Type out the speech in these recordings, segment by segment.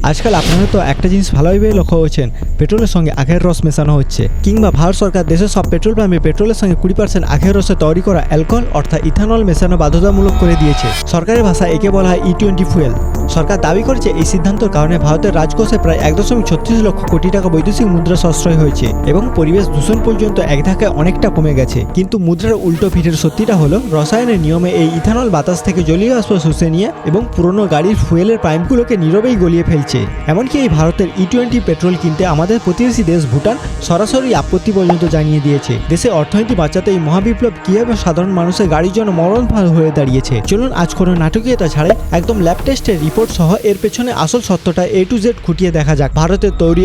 আজকাল আপনারা তো একটা জিনিস ভালোভাবে লক্ষ্য করছেন, পেট্রোলের সঙ্গে আখের রস মেশানো হচ্ছে, কিংবা ভারত সরকার দেশের সব পেট্রোল পাম্পে পেট্রোলের সঙ্গে 20% আখের রসে তৈরি করা অ্যালকোহল অর্থাৎ ইথানল মেশানো বাধ্যতামূলক করে দিয়েছে। সরকারের ভাষায় একে বলা হয় E20 ফুয়েল। সরকার দাবি করেছে এই সিদ্ধান্তের কারণে ভারতের রাজকোষে প্রায় 1.36 লক্ষ কোটি টাকা বৈদেশিক মুদ্রা সাশ্রয় হয়েছে এবং পরিবেশ দূষণ পর্যন্ত এক ধাক্কায় অনেকটা কমে গেছে। কিন্তু মুদ্রার উল্টো পিঠের সত্যিটা হলো, রসায়নের নিয়মে এই ইথানল বাতাস থেকে জলীয় বাষ্প শুষে নিয়ে এবং পুরনো গাড়ির ফুয়েলের পাইপগুলোকে নীরবেই গলিয়ে ফেলছে। এমনকি এই ভারতের E20 পেট্রোল কিনতে আমাদের প্রতিবেশী দেশ ভুটান সরাসরি আপত্তি পর্যন্ত জানিয়ে দিয়েছে। দেশের অর্থনীতি বাঁচাতে এই মহাবিপ্লব কিভাবে সাধারণ মানুষের গাড়ির জন্য মরণফাল হয়ে দাঁড়িয়েছে। চলুন আজ কোনো নাটকীয়তা ছাড়াই একদম ল্যাব টেস্টের রিপোর্ট সহ এর পেছনে আসল সত্যটা A to Z খুঁটিয়ে দেখা যাক। ভারতের তৈরি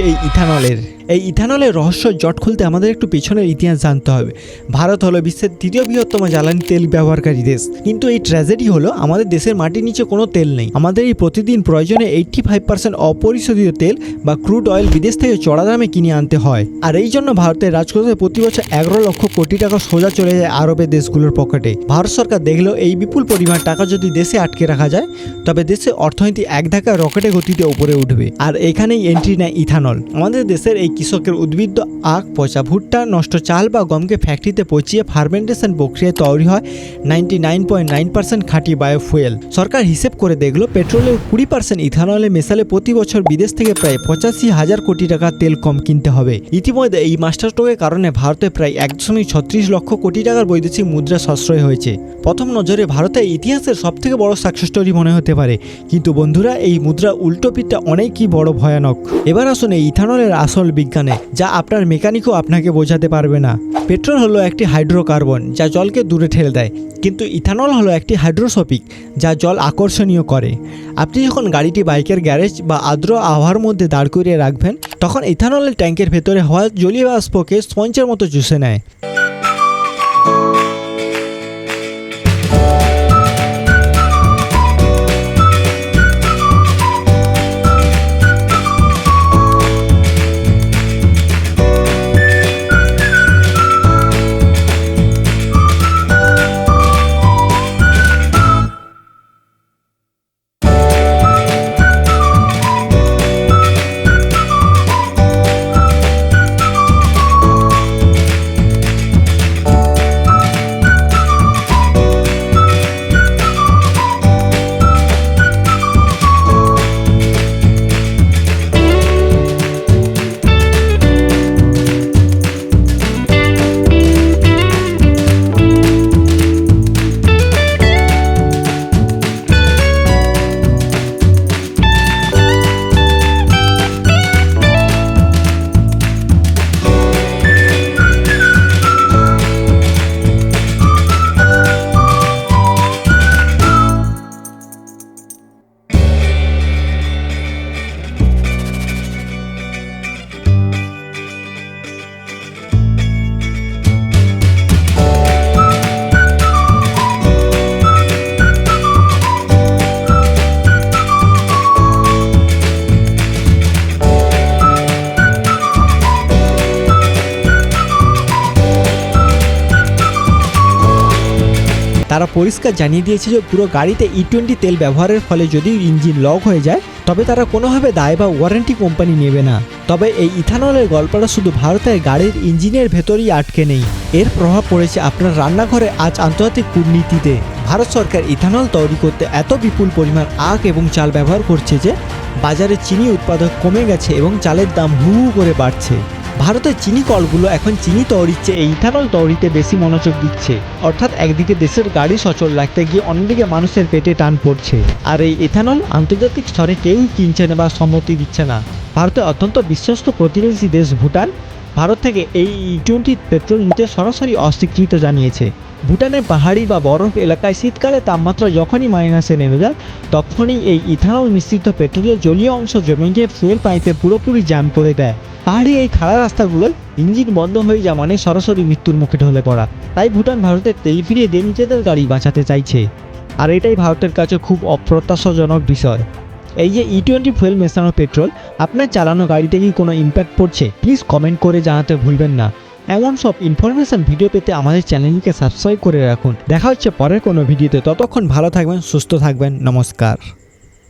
এই ইথানলের রহস্য জট খুলতে আমাদের একটু পেছনের ইতিহাস জানতে হবে। ভারত হলো বিশ্বের তৃতীয় বৃহত্তম জ্বালানি তেল ব্যবহারকারী দেশ, কিন্তু এই ট্র্যাজেডি হলো আমাদের দেশের মাটির নিচে কোনো তেল নেই। আমাদের এই প্রতিদিন প্রয়োজনে 85% অপরিশোধিত তেল বা ক্রুড অয়েল বিদেশ থেকে চড়া দামে কিনে আনতে হয়। আর এই জন্য ভারতের রাজকোষে প্রতি বছর 11 লক্ষ কোটি টাকা সোজা চলে যায় আরবের দেশগুলোর পকেটে। ভারত সরকার দেখলো এই বিপুল পরিমাণ টাকা যদি দেশে আটকে রাখা যায় তবে দেশের অর্থনীতি এক ধাক্কায় রকেটের গতিতে উপরে উঠবে। আর এখানেই এন্ট্রি নেয় ইথানল। আমাদের দেশের এই কৃষকের উদ্ভিদ আখ, পচা ভুট্টা, নষ্ট চাল বা গমকে ফ্যাক্টরিতে পচিয়ে ফার্মেন্টেশন প্রক্রিয়ায় তৈরি হয় 99.9% খাঁটি বায়োফুয়েল। সরকার হিসেব করে দেখলো পেট্রোলের 20% ইথানলে মেশালে প্রতি বছর বিদেশ থেকে প্রায় 85,000 কোটি টাকা তেল কম কিনতে হবে। ইতিমধ্যে এই মাস্টার স্ট্রোকের কারণে ভারতে প্রায় 1.36 লক্ষ কোটি টাকার বৈদেশিক মুদ্রা সাশ্রয় হয়েছে। প্রথম নজরে ভারতের ইতিহাসের সবথেকে বড় সাকসেস স্টোরি মনে হতে পারে, কিন্তু বন্ধুরা এই মুদ্রা উল্টো পিঠটা অনেকই বড় ভয়ানক। এবার আসুন এই ইথানলের আসল বিজ্ঞানে, যা আপনার মেকানিকও আপনাকে বোঝাতে পারবে না। পেট্রোল হলো একটি হাইড্রোকার্বন যা জলকে দূরে ঠেলে দেয়, কিন্তু ইথানল হলো একটি হাইড্রোস্ফিক যা জল আকর্ষণীয় করে। আপনি যখন গাড়িটি বাইকের গ্যারেজ বা আর্দ্র আবহাওয়ার মধ্যে দাঁড় করিয়ে রাখবেন, তখন ইথানলের ট্যাঙ্কের ভেতরে হওয়া জলীয় বাষ্পকে স্পঞ্জের মতো চুষে নেয়। তারা পরিষ্কার জানিয়ে দিয়েছে যে পুরো গাড়িতে E20 তেল ব্যবহারের ফলে যদি ইঞ্জিন লক হয়ে যায় তবে তারা কোনোভাবে দায় বা ওয়ারেন্টি কোম্পানি নেবে না। তবে এই ইথানলের গল্পটা শুধু ভারতের গাড়ির ইঞ্জিনের ভেতরেই আটকে নেই, এর প্রভাব পড়েছে আপনার রান্নাঘরে আজ আন্তর্জাতিক কূটনীতিতে। ভারত সরকার ইথানল তৈরি করতে এত বিপুল পরিমাণ আখ এবং চাল ব্যবহার করছে যে বাজারে চিনি উৎপাদন কমে গেছে এবং চালের দাম হু হু করে বাড়ছে। ভারতের চিনি কলগুলো এখন চিনি তৈরির চেয়ে এই ইথানল তৈরিতে বেশি মনোযোগ দিচ্ছে। অর্থাৎ একদিকে দেশের গাড়ি সচল রাখতে গিয়ে অন্যদিকে মানুষের পেটে টান পড়ছে। আর এই ইথানল আন্তর্জাতিক স্তরে কেউই কিনছে না বা সম্মতি দিচ্ছে না। ভারতের অত্যন্ত বিশ্বস্ত প্রতিবেশী দেশ ভুটান ভারত থেকে এই E20 পেট্রোল নিতে সরাসরি অস্বীকৃত জানিয়েছে। ভুটানের পাহাড়ি বা বরফ এলাকায় শীতকালে তাপমাত্রা যখনই মাইনাসে নেমে যায় তখনই এই ইথানল মিশ্রিত পেট্রোলের জলীয় অংশ জমে গিয়ে ফুয়েল পাইপে পুরোপুরি জ্যাম করে দেয়। পাহাড়ি এই খাড়া রাস্তাগুলোয় ইঞ্জিন বন্ধ হয়ে যাওয়া মানে সরাসরি মৃত্যুর মুখে ঢলে পড়া। তাই ভুটান ভারতের তেল ফিরিয়ে দিয়ে নিজেদের গাড়ি বাঁচাতে চাইছে। আর এটাই ভারতের কাছে খুব অপ্রত্যাশাজনক বিষয়। এই যে E20 ফুয়েল মেশানো পেট্রোল আপনার চালানো গাড়িতে কি কোনো ইম্প্যাক্ট পড়ছে, প্লিজ কমেন্ট করে জানাতে ভুলবেন না। এমন সব ইনফরমেশন ভিডিও পেতে আমাদের চ্যানেলকে সাবস্ক্রাইব করে রাখুন। দেখা হচ্ছে পরের কোনো ভিডিওতে, ততক্ষণ ভালো থাকবেন, সুস্থ থাকবেন, নমস্কার।